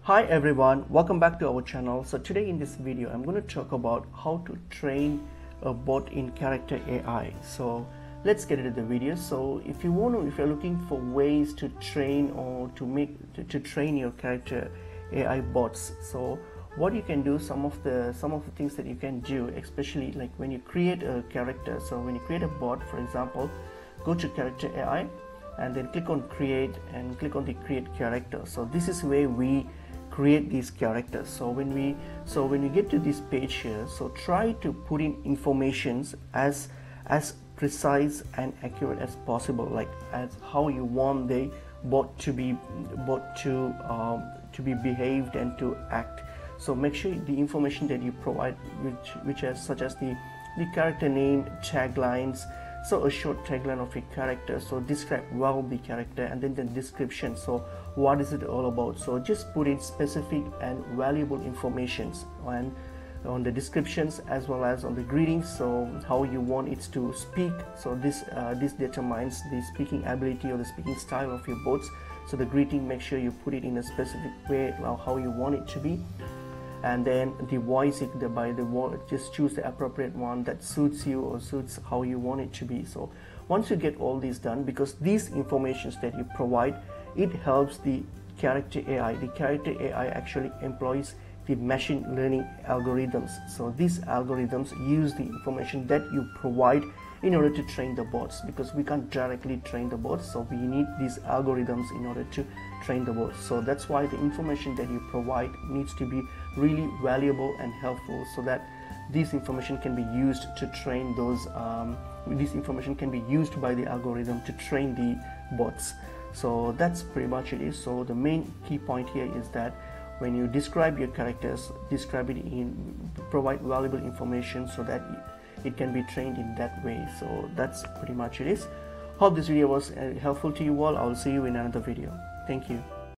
Hi everyone, welcome back to our channel. So today in this video I'm going to talk about how to train a bot in Character AI. So let's get into the video. So if you're looking for ways to train or to train your Character AI bots, so what you can do, some of the things that you can do, especially like when you create a character. So when you create a bot, for example, go to Character AI and then click on create and click on the create character. So this is where we create these characters. So when we get to this page here, so try to put in informations as precise and accurate as possible, like as how you want the bot to be behaved and to act. So make sure the information that you provide, which is such as the character name, taglines. So a short tagline of your character, so describe well the character, and then the description, so what is it all about. So just put in specific and valuable informations and on the descriptions as well as on the greetings, so how you want it to speak. So this determines the speaking ability or the speaking style of your bots. So the greeting, make sure you put it in a specific way, how you want it to be. And then the voice, just choose the appropriate one that suits you or suits how you want it to be. So once you get all these done, because these informations that you provide, it helps the Character AI. The Character AI actually employs the machine learning algorithms. So these algorithms use the information that you provide in order to train the bots, because we can't directly train the bots, so we need these algorithms in order to train the bots. So that's why the information that you provide needs to be really valuable and helpful, so that this information can be used to train those this information can be used by the algorithm to train the bots. So that's pretty much it is. So the main key point here is that when you describe your characters, provide valuable information so that it can be trained in that way. So that's pretty much it is. Hope this video was helpful to you all. I'll see you in another video. Thank you.